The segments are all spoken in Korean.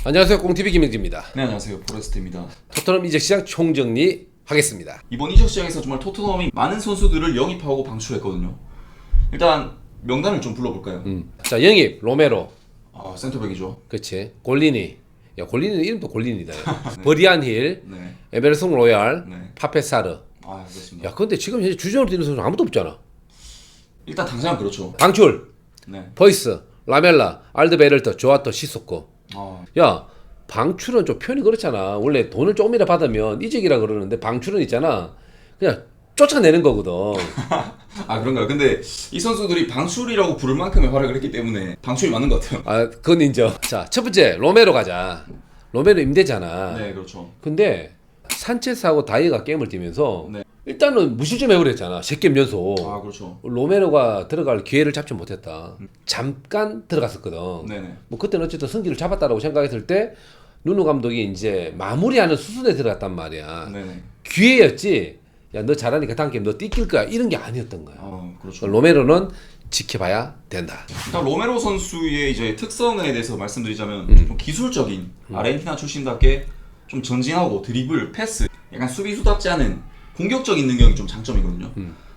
안녕하세요. 꽁TV 김영지입니다. 네, 안녕하세요. 포레스트입니다. 토트넘 이적 시장 총정리 하겠습니다. 이번 이적 시장에서 정말 토트넘이 많은 선수들을 영입하고 방출했거든요. 일단 명단을 좀 불러볼까요? 자, 영입 로메로, 센터백이죠. 그렇지. 골리니. 야, 골리니는 이름도 골리니다. 버리안 힐, 네. 에메르송 로얄, 네. 파페사르. 그렇습니다. 야, 근데 지금 현재 주전으로 뛰는 선수 아무도 없잖아. 일단 당장은 그렇죠. 방출, 네. 버이스, 라멜라, 알드베르터, 조아토, 시소코. 야, 방출은 좀 표현이 그렇잖아. 원래 돈을 조금이라 받으면 이직이라 그러는데 방출은 있잖아. 그냥 쫓아내는 거거든. 그런가요? 근데 이 선수들이 방출이라고 부를 만큼의 활약을 했기 때문에 방출이 맞는 것 같아요. 그건 인정. 자, 첫 번째 로메로 가자. 로메로 임대잖아. 네, 그렇죠. 근데 산체스하고 다이가 게임을 뛰면서 네. 일단은 무실점 해버렸잖아. 3게임 연속. 그렇죠. 로메로가 들어갈 기회를 잡지 못했다. 잠깐 들어갔었거든. 네네. 뭐 그때는 어쨌든 승기를 잡았다라고 생각했을 때 누누 감독이 이제 마무리하는 수순에 들어갔단 말이야. 네네. 기회였지. 야, 너 잘하니까 다음 게임 너 뛰길 거야. 이런 게 아니었던 거야. 그렇죠. 로메로는 지켜봐야 된다. 일단 로메로 선수의 이제 특성에 대해서 말씀드리자면 좀 기술적인 아르헨티나 출신답게 좀 전진하고 드리블, 패스, 약간 수비수답지 않은 공격적인 능력이 좀 장점이거든요.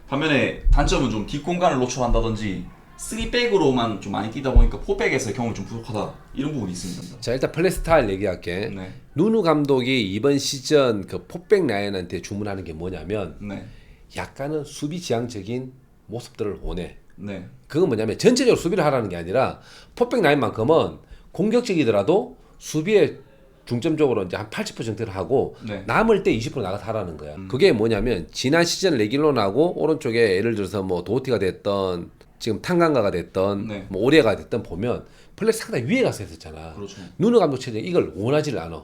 반면에 단점은 좀 뒷공간을 노출한다든지 3백으로만 좀 많이 뛰다 보니까 4백에서의 경험이 좀 부족하다 이런 부분이 있습니다. 자, 일단 플레이 스타일 얘기할게. 네. 누누 감독이 이번 시즌 그 포백 라인한테 주문하는 게 뭐냐면 네. 약간은 수비 지향적인 모습들을 원해. 네. 그건 뭐냐면 전체적으로 수비를 하라는 게 아니라 포백 라인만큼은 공격적이더라도 수비에 중점적으로 이제 한 80% 정도를 하고 네. 남을 때 20% 나가서 하라는 거야. 그게 뭐냐면 지난 시즌 레길론하고 오른쪽에 예를 들어서 뭐 도티가 됐던 지금 탄강가가 됐던 네. 뭐 오레가 됐던 보면 플레이 상당히 위에 가서 했었잖아. 그렇죠. 누누 감독 체제 이걸 원하지를 않아.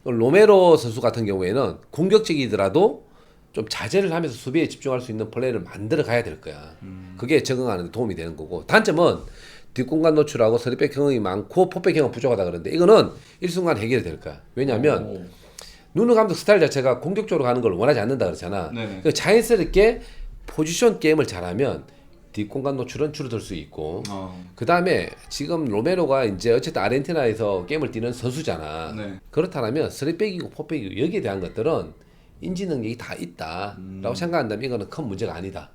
로메로 선수 같은 경우에는 공격적이더라도 좀 자제를 하면서 수비에 집중할 수 있는 플레이를 만들어 가야 될 거야. 그게 적응하는 데 도움이 되는 거고. 단점은 뒷공간 노출하고 서리백 경험이 많고 포백 경험 부족하다 그러는데 이거는 일순간 해결이 될 거야. 왜냐하면 누누 감독 스타일 자체가 공격적으로 가는 걸 원하지 않는다 그러잖아. 네네. 자연스럽게 포지션 게임을 잘하면 뒷공간 노출은 줄어들 수 있고 그 다음에 지금 로메로가 이제 어쨌든 아르헨티나에서 게임을 뛰는 선수잖아. 네. 그렇다면 서리백이고 포백이고 여기에 대한 것들은 인지 능력이 다 있다라고 생각한다면 이거는 큰 문제가 아니다.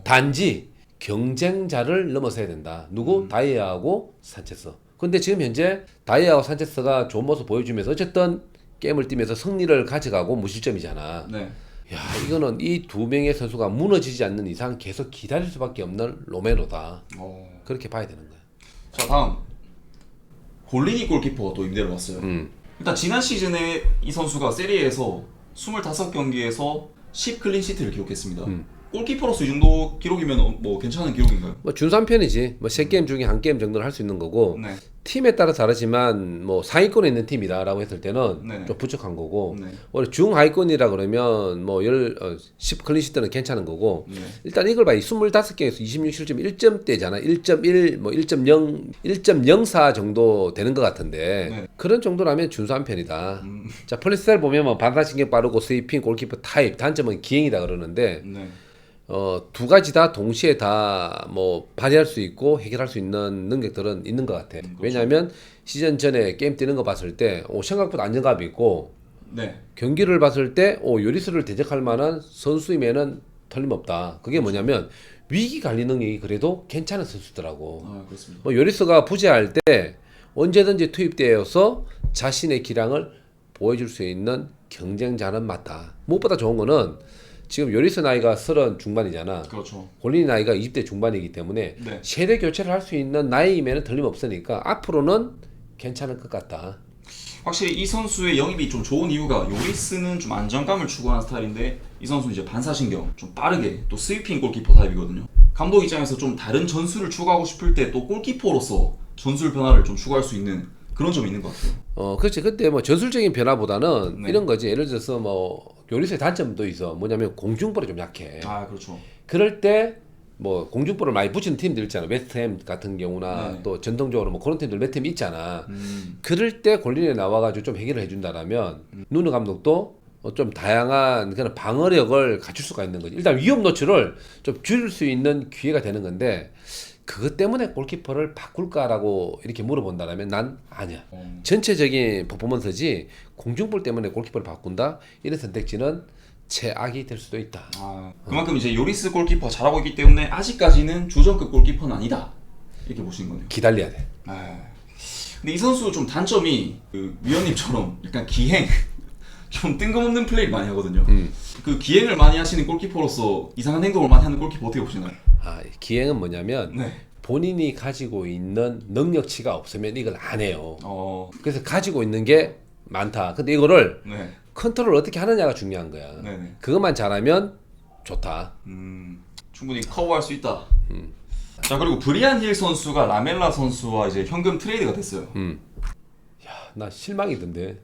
단지 경쟁자를 넘어서야 된다. 누구? 다이아하고 산체스. 근데 지금 현재 다이아하고 산체스가 좋은 모습 보여주면서 어쨌든 게임을 뛰면서 승리를 가져가고 무실점이잖아. 네. 야, 이거는 이 두 명의 선수가 무너지지 않는 이상 계속 기다릴 수밖에 없는 로메로다. 그렇게 봐야 되는 거야. 자, 다음 골리니 골키퍼가 또 임대를 왔어요. 일단 지난 시즌에 이 선수가 세리에에서 25경기에서 10클린시트를 기록했습니다. 골키퍼로서 이 정도 기록이면 뭐 괜찮은 기록인가요? 뭐 준수한 편이지. 뭐 3게임 중에 1게임 정도는 할 수 있는 거고. 네. 팀에 따라 다르지만 뭐 상위권에 있는 팀이다라고 했을 때는 네네. 좀 부족한 거고. 네. 원래 중하위권이라 그러면 뭐 10 클린시트는 괜찮은 거고. 네. 일단 이걸 봐. 25경기에서 26실점 1점대잖아. 1.1 뭐 1.0 1.04 정도 되는 것 같은데. 네. 그런 정도라면 준수한 편이다. 자, 플레이스타일 보면 뭐 반사신경 빠르고 스위핑 골키퍼 타입. 단점은 기행이다 그러는데 네. 두 가지 다 동시에 다 뭐 발휘할 수 있고 해결할 수 있는 능력들은 있는 것 같아. 그렇죠. 왜냐하면 시즌 전에 게임 뛰는 거 봤을 때 생각보다 안정감이 있고 네. 경기를 봤을 때 요리스를 대적할 만한 선수임에는 틀림없다. 그게 뭐냐면 위기 관리 능력이 그래도 괜찮은 선수더라고. 그렇습니다. 뭐 요리스가 부재할 때 언제든지 투입되어서 자신의 기량을 보여줄 수 있는 경쟁자는 맞다. 무엇보다 좋은 거는 지금 요리스 나이가 30 중반이잖아. 그렇죠. 골린 나이가 20대 중반이기 때문에 네. 세대 교체를 할 수 있는 나이임에는 틀림없으니까 앞으로는 괜찮을 것 같다. 확실히 이 선수의 영입이 좀 좋은 이유가 요리스는 좀 안정감을 추구하는 스타일인데 이 선수는 이제 반사신경 좀 빠르게 또 스위핑 골키퍼 타입이거든요. 감독 입장에서 좀 다른 전술을 추구하고 싶을 때 또 골키퍼로서 전술 변화를 좀 추구할 수 있는 그런 점이 있는 것 같아요. 그렇지. 그때 뭐 전술적인 변화보다는 네. 이런 거지. 예를 들어서 뭐 요리스의 단점도 있어. 뭐냐면 공중볼이 좀 약해. 그렇죠. 그럴 때 뭐 공중볼을 많이 붙이는 팀들 있잖아. 웨스트햄 같은 경우나 네. 또 전통적으로 뭐 그런 팀들 몇 팀 있잖아. 그럴 때 골린에 나와가지고 좀 해결을 해준다라면 누누 감독도 좀 다양한 그런 방어력을 갖출 수가 있는 거지. 일단 위험 노출을 좀 줄일 수 있는 기회가 되는 건데 그것 때문에 골키퍼를 바꿀까라고 이렇게 물어본다면 난 아니야. 전체적인 퍼포먼스지 공중볼 때문에 골키퍼를 바꾼다 이런 선택지는 최악이 될 수도 있다. 그만큼 이제 요리스 골키퍼 잘하고 있기 때문에 아직까지는 주전급 골키퍼는 아니다 이렇게 보시는 거네요. 기다려야 돼. 근데 이 선수 좀 단점이 그 위원님처럼 약간 기행 좀 뜬금없는 플레이를 많이 하거든요. 그 기행을 많이 하시는 골키퍼로서 이상한 행동을 많이 하는 골키퍼 어떻게 보시나요? 기행은 뭐냐면 네. 본인이 가지고 있는 능력치가 없으면 이걸 안 해요. 그래서 가지고 있는 게 많다. 근데 이거를 네. 컨트롤을 어떻게 하느냐가 중요한 거야. 네네. 그것만 잘하면 좋다. 충분히 커버할 수 있다. 자, 그리고 브리안 힐 선수가 라멜라 선수와 이제 현금 트레이드가 됐어요. 나 실망이던데.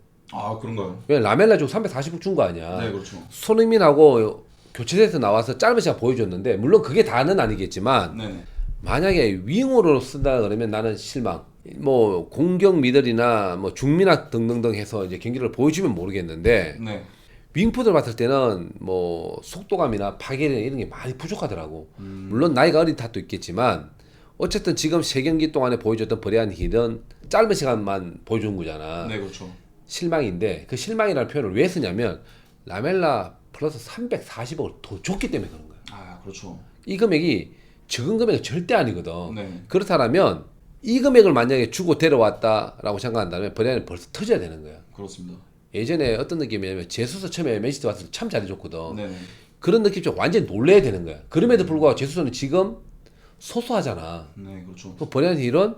그런가요? 왜 라멜라 주고 340억 준 거 아니야. 네, 그렇죠. 손흥민하고 교체돼서 나와서 짧은 시간 보여줬는데 물론 그게 다는 아니겠지만 네. 만약에 윙으로 쓴다 그러면 나는 실망. 뭐 공격 미들이나 뭐 중미나 등등등 해서 이제 경기를 보여주면 모르겠는데 네. 윙푸들 봤을 때는 뭐 속도감이나 파괴력 이런 게 많이 부족하더라고. 물론 나이가 어린 탓도 있겠지만 어쨌든 지금 3경기 동안에 보여줬던 브리안 힐은 짧은 시간만 보여준 거잖아. 네, 그렇죠. 실망인데 그 실망이라는 표현을 왜 쓰냐면 라멜라 플러스 340억을 더 줬기 때문에 그런 거야. 그렇죠. 이 금액이 적은 금액은 절대 아니거든. 네. 그렇다면 이 금액을 만약에 주고 데려왔다라고 생각한다면 브리안은 벌써 터져야 되는 거야. 그렇습니다. 예전에 어떤 느낌이냐면 제수스 처음에 맨시티 왔을 때 참 잘해줬거든. 네. 그런 느낌 좀 완전히 놀래야 되는 거야. 그럼에도 불구하고 제수스는 지금 소소하잖아. 네, 그렇죠. 그 브리안 힐은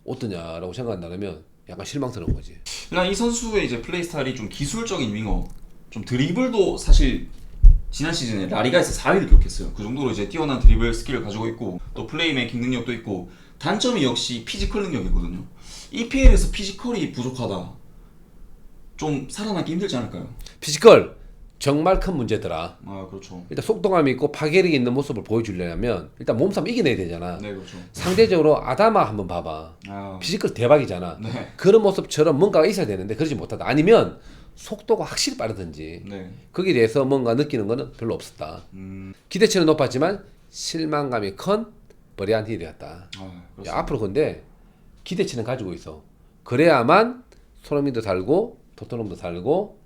어떠냐라고 생각한다면 약간 실망스러운 거지. 일단 이 선수의 이제 플레이 스타일이 좀 기술적인 윙어, 좀 드리블도 사실 지난 시즌에 라리가에서 4위를 기록했어요. 그 정도로 이제 뛰어난 드리블 스킬을 가지고 있고 또 플레이메이킹 능력도 있고 단점이 역시 피지컬 능력이거든요. EPL에서 피지컬이 부족하다. 좀 살아남기 힘들지 않을까요? 피지컬 정말 큰 문제더라. 그렇죠. 일단 속도감이 있고 파괴력이 있는 모습을 보여주려면 일단 몸싸움 이겨내야 되잖아. 네, 그렇죠. 상대적으로 아다마 한번 봐봐. 피지컬 대박이잖아. 네. 그런 모습처럼 뭔가가 있어야 되는데 그러지 못하다. 아니면 속도가 확실히 빠르든지 네. 거기에 대해서 뭔가 느끼는 거는 별로 없었다. 기대치는 높았지만 실망감이 큰 브리안 힐이었다. 그렇습니다. 앞으로 근데 기대치는 가지고 있어. 그래야만 손흥민도 살고 토트넘도 살고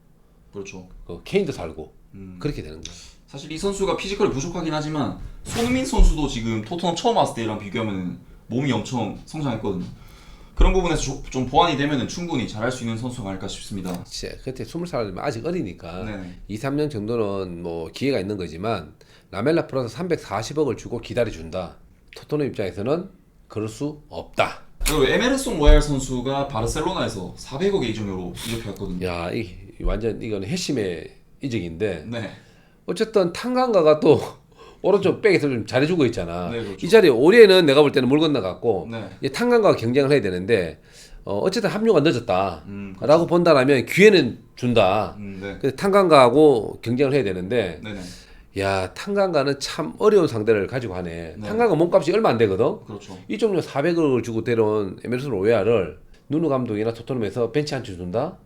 그렇죠. 케인도 살고 그렇게 되는 거야. 사실 이 선수가 피지컬이 부족하긴 하지만 손흥민 선수도 지금 토트넘 처음 왔을 때랑 비교하면 몸이 엄청 성장했거든요. 그런 부분에서 좀 보완이 되면 충분히 잘할 수 있는 선수가 아닐까 싶습니다. 그때 20살이면 아직 어리니까 네네. 2, 3년 정도는 뭐 기회가 있는 거지만 라멜라 플러스 340억을 주고 기다려준다. 토트넘 입장에서는 그럴 수 없다. 그리고 에메르송 로얄 선수가 바르셀로나에서 400억의 이적료로 이적했거든요. 야, 완전 이거는 핵심의 이적인데 네. 어쨌든 탕강가가 또 오른쪽 백에서 좀 잘해주고 있잖아. 네, 그렇죠. 이 자리에 올해는 내가 볼 때는 물 건너갔고 네. 이제 탕강가가 경쟁을 해야 되는데 어쨌든 합류가 늦었다. 그렇죠. 라고 본다라면 기회는 준다. 네. 그래서 탕강가하고 경쟁을 해야 되는데 네네. 야, 탕강가는 참 어려운 상대를 가지고 하네. 네. 탕강가 몸값이 얼마 안 되거든. 그렇죠. 이종류 400억을 주고 데려온 에메르슨 로얄을 누누 감독이나 토트넘에서 벤치 한 줄 준다?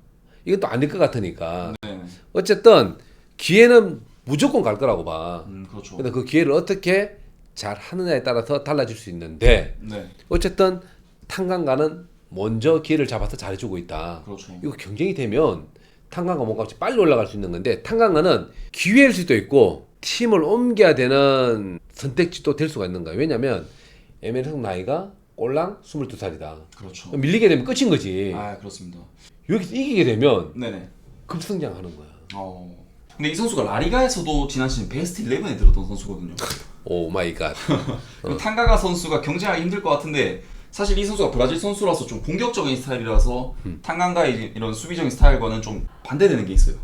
이건 또 안 될 것 같으니까. 네. 어쨌든 기회는 무조건 갈 거라고 봐. 그렇죠. 근데 그 기회를 어떻게 잘 하느냐에 따라서 달라질 수 있는데 네. 어쨌든 탕강가는 먼저 기회를 잡아서 잘해주고 있다. 그렇죠. 이거 경쟁이 되면 탕강가 몸값이 빨리 올라갈 수 있는 건데 탕강가는 기회일 수도 있고 팀을 옮겨야 되는 선택지도 될 수가 있는 거야. 왜냐면 에메르송 나이가 꼴랑 22살이다. 그렇죠. 밀리게 되면 끝인 거지. 그렇습니다. 여기서 이기게 되면 네네. 급성장하는 거야. 근데 이 선수가 라리가에서도 지난 시즌 베스트 11에 들었던 선수거든요. 오 마이 갓. 탕가가 선수가 경쟁하기 힘들 것 같은데 사실 이 선수가 브라질 선수라서 좀 공격적인 스타일이라서 탕강가의 이런 수비적인 스타일과는 좀 반대되는 게 있어요.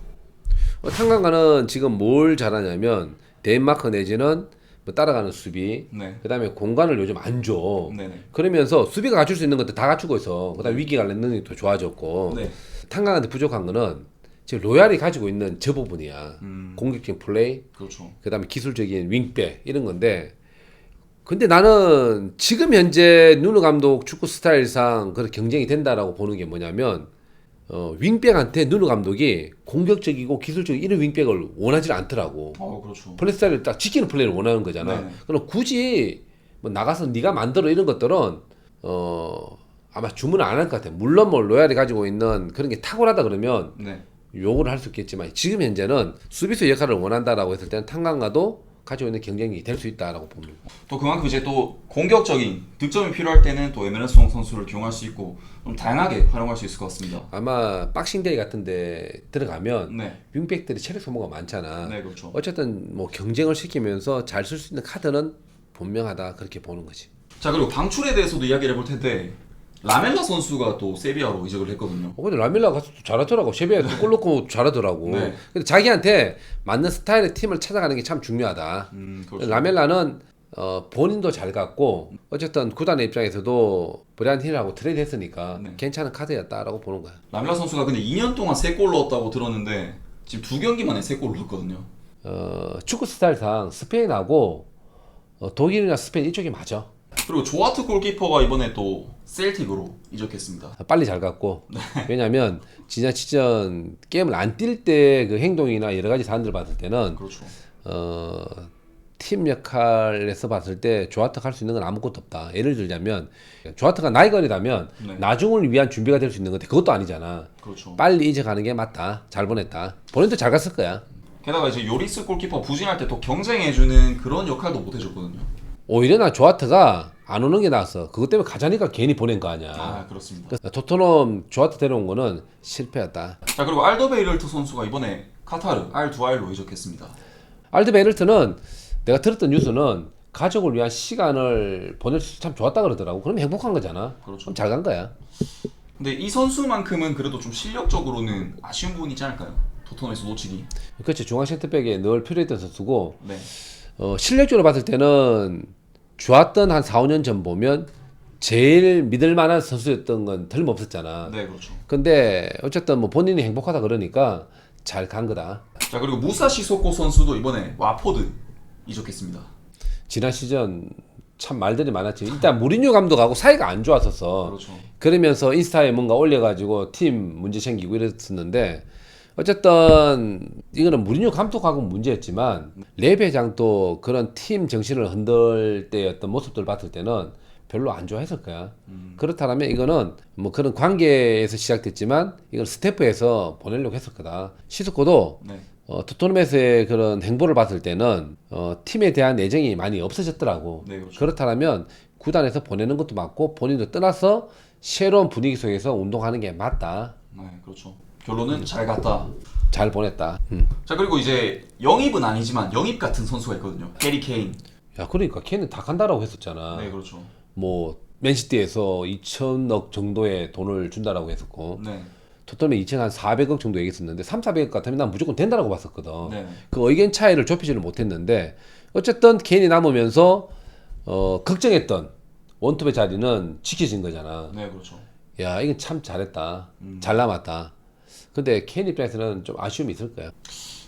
탕강가는 지금 뭘 잘하냐면 덴마크 내지는 뭐 따라가는 수비, 네. 그다음에 공간을 요즘 안 줘. 네네. 그러면서 수비가 갖출 수 있는 것도 다 갖추고 있어. 그다음에 위기 관련 능력도 좋아졌고. 네. 탕강한테 부족한 거는 지금 로얄이 가지고 있는 저 부분이야. 공격적인 플레이, 그렇죠. 그다음에 기술적인 윙백 이런 건데. 근데 나는 지금 현재 누누 감독 축구 스타일상 그런 경쟁이 된다라고 보는 게 뭐냐면 윙백한테 누누 감독이 공격적이고 기술적인 이런 윙백을 원하지 않더라고. 그렇죠. 플레이 스타일을 딱 지키는 플레이를 원하는 거잖아. 네네. 그럼 굳이 뭐 나가서 네가 만들어 이런 것들은 아마 주문을 안 할 것 같아. 물론 뭐 로얄이 가지고 있는 그런 게 탁월하다 그러면 네. 요구를 할 수 있겠지만 지금 현재는 수비수 역할을 원한다라고 했을 때는 탕강과도 가지고 있는 경쟁력이 될 수 있다라고 봅니다. 또 그만큼 이제 또 공격적인 득점이 필요할 때는 또 에메르송 선수를 기용할 수 있고 좀 다양하게 활용할 수 있을 것 같습니다. 아마 박싱데이 같은데 들어가면 네. 윙백들이 체력 소모가 많잖아. 네, 그렇죠. 어쨌든 뭐 경쟁을 시키면서 잘 쓸 수 있는 카드는 분명하다 그렇게 보는 거지. 자, 그리고 방출에 대해서도 이야기를 해볼 텐데 라멜라 선수가 또 세비야로 이적을 했거든요. 근데 라밀라 가서 잘하더라고. 셰비야 골 넣고 잘하더라고. 네. 근데 자기한테 맞는 스타일의 팀을 찾아가는 게 참 중요하다. 그렇죠. 라멜라는 본인도 잘 갔고 어쨌든 구단의 입장에서도 브라이언 힐하고 트레이드 했으니까 네. 괜찮은 카드였다라고 보는 거야. 라멜라 선수가 근데 2년 동안 3골 넣었다고 들었는데 지금 2경기 만에 3골 넣었거든요. 축구 스타일상 스페인하고 독일이나 스페인 이쪽이 맞아. 그리고 조아트 골키퍼가 이번에 또 셀틱으로 이적했습니다. 빨리 잘 갔고 네. 왜냐면 지난 시즌 게임을 안 뛸 때 그 행동이나 여러 가지 사안들 봤을 때는 그렇죠. 팀 역할에서 봤을 때 조아트가 할 수 있는 건 아무것도 없다. 예를 들자면 조아트가 나이가 어리다면 네. 나중을 위한 준비가 될 수 있는 건데 그것도 아니잖아. 그렇죠. 빨리 이적하는 게 맞다. 잘 보냈다. 본인도 잘 갔을 거야. 게다가 이제 요리스 골키퍼 부진할 때 또 경쟁해주는 그런 역할도 못 해줬거든요. 오히려 나 조아트가 안 오는 게 나았어. 그것 때문에 가자니까 괜히 보낸 거 아니야. 아, 그렇습니다. 그래서 토트넘 조아트 데려온 거는 실패였다. 자, 그리고 알더베이럴트 선수가 이번에 카타르 알두알로 이적했습니다. 알드베이럴트는 내가 들었던 뉴스는 가족을 위한 시간을 보낼 수 참 좋았다 그러더라고. 그럼 행복한 거잖아. 그렇죠. 그럼 잘 간 거야. 근데 이 선수만큼은 그래도 좀 실력적으로는 아쉬운 부분이 있지 않을까요? 토트넘에서 놓치기. 그렇지. 중앙 센터백에 늘 필요했던 선수고 네. 실력적으로 봤을 때는 좋았던 한 4, 5년 전 보면 제일 믿을 만한 선수였던 건 틀림없었잖아. 네, 그렇죠. 근데 어쨌든 뭐 본인이 행복하다 그러니까 잘 간 거다. 자, 그리고 무사 시소코 선수도 이번에 와포드 이적했습니다. 지난 시즌 참 말들이 많았지. 일단 무리뉴 감독하고 사이가 안 좋았었어. 그렇죠. 그러면서 인스타에 뭔가 올려가지고 팀 문제 생기고 이랬었는데 어쨌든 이거는 무리뉴 감독하고 문제였지만 레 회장도 그런 팀 정신을 흔들 때 어떤 모습들을 봤을 때는 별로 안 좋아했을 거야. 그렇다면 이거는 뭐 그런 관계에서 시작됐지만 이건 스태프에서 보내려고 했을 거다. 시스코도 네. 토트넘에서의 그런 행보를 봤을 때는 팀에 대한 애정이 많이 없어졌더라고. 네, 그렇죠. 그렇다면 구단에서 보내는 것도 맞고 본인도 떠나서 새로운 분위기 속에서 운동하는 게 맞다. 네, 그렇죠. 결론은 잘 갔다. 잘 보냈다. 자, 그리고 이제 영입은 아니지만 영입 같은 선수가 있거든요. 해리 케인. 야, 그러니까 걔는 다 간다라고 했었잖아. 네, 그렇죠. 뭐 맨시티에서 2천억 정도의 돈을 준다라고 했었고 네. 토트넘에 2천 한 400억 정도 얘기했었는데 3, 400억 같으면 난 무조건 된다라고 봤었거든. 네. 그 의견 차이를 좁히지를 못했는데 어쨌든 케인이 남으면서 걱정했던 원톱의 자리는 지켜진 거잖아. 네, 그렇죠. 야, 이건 참 잘했다. 잘 남았다. 근데 케인 입장에서는 좀 아쉬움이 있을 거야.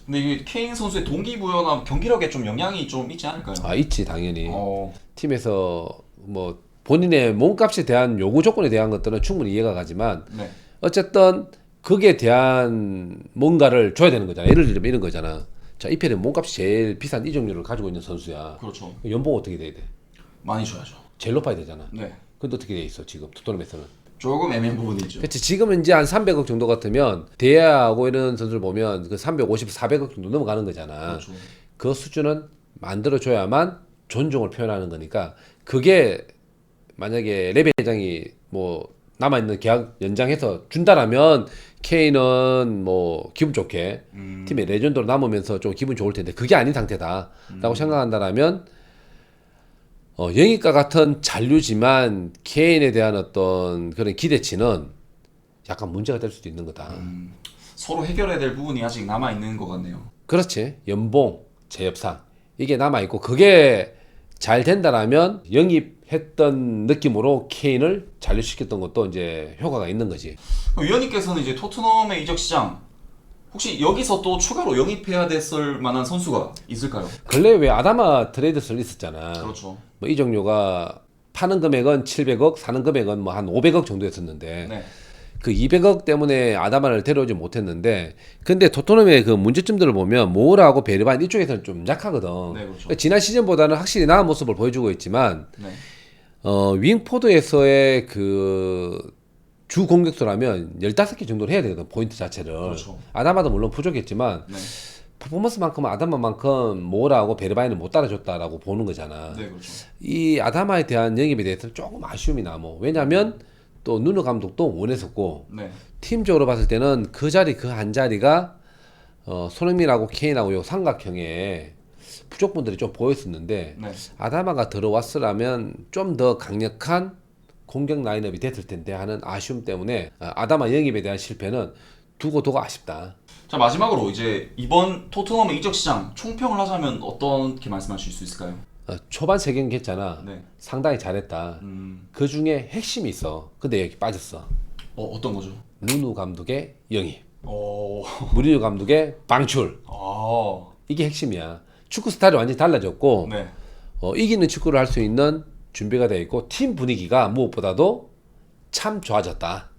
근데 이게 케인 선수의 동기부여나 경기력에 좀 영향이 좀 있지 않을까요? 아, 있지 당연히. 어, 팀에서 뭐 본인의 몸값에 대한 요구 조건에 대한 것들은 충분히 이해가 가지만 네. 어쨌든 거기에 대한 뭔가를 줘야 되는 거잖아. 예를 들면 이런 거잖아. 자, 이 편에 몸값이 제일 비싼 이적료를 가지고 있는 선수야. 그렇죠. 연봉 어떻게 돼야 돼? 많이 줘야죠. 제일 높아야 되잖아. 네. 근데 어떻게 돼 있어 지금 토트넘에서는? 조금 애매한 부분이 있죠. 그렇지. 지금은 이제 한 300억 정도 같으면 대야하고 이런 선수를 보면 그 350, 400억 정도 넘어가는 거잖아. 그렇죠. 그 수준은 만들어줘야만 존중을 표현하는 거니까 그게 만약에 레베 회장이 뭐 남아있는 계약 연장해서 준다라면 케인은 뭐 기분 좋게 팀의 레전드로 남으면서 좀 기분 좋을 텐데 그게 아닌 상태다라고 생각한다라면 영입과 같은 잔류지만 케인에 대한 어떤 그런 기대치는 약간 문제가 될 수도 있는 거다. 서로 해결해야 될 부분이 아직 남아 있는 것 같네요. 그렇지. 연봉, 재협상 이게 남아있고 그게 잘 된다라면 영입했던 느낌으로 케인을 잔류시켰던 것도 이제 효과가 있는 거지. 위원님께서는 이제 토트넘의 이적 시장 혹시 여기서 또 추가로 영입해야 됐을 만한 선수가 있을까요? 근래 왜 아다마 트레이드설 있었잖아. 그렇죠. 뭐 이적료가 파는 금액은 700억, 사는 금액은 뭐 한 500억 정도였었는데 네. 그 200억 때문에 아다마를 데려오지 못했는데 근데 토트넘의 그 문제점들을 보면 모우라하고 베르반 이쪽에서는 좀 약하거든. 네, 그렇죠. 그러니까 지난 시즌보다는 확실히 나은 모습을 보여주고 있지만 네. 윙포드에서의 그 주 공격수라면 15개 정도를 해야 되거든 포인트 자체를. 그렇죠. 아다마도 물론 부족했지만 네. 퍼포먼스만큼은 아다마만큼 모우라하고 베르반이는 못 따라줬다라고 보는 거잖아. 네, 그렇죠. 이 아다마에 대한 영입에 대해서는 조금 아쉬움이 남어. 왜냐면 또 누누 감독도 원했었고 네. 팀적으로 봤을 때는 그 자리 그 한 자리가 손흥민하고 케인하고 요 삼각형의 부족분들이 좀 보였었는데 네. 아다마가 들어왔으라면 좀 더 강력한 공격 라인업이 됐을 텐데 하는 아쉬움 때문에 아다마 영입에 대한 실패는 두고 아쉽다. 자, 마지막으로 이제 이번 토트넘의 이적 시장 총평을 하자면 어떻게 말씀하실 수 있을까요? 초반 3경기 했잖아. 네. 상당히 잘했다. 그 중에 핵심이 있어. 근데 여기 빠졌어. 어떤 거죠? 누누 감독의 영입, 어. 무리뉴 감독의 방출. 아. 이게 핵심이야. 축구 스타일이 완전히 달라졌고 네. 이기는 축구를 할 수 있는 준비가 되어 있고 팀 분위기가 무엇보다도 참 좋아졌다.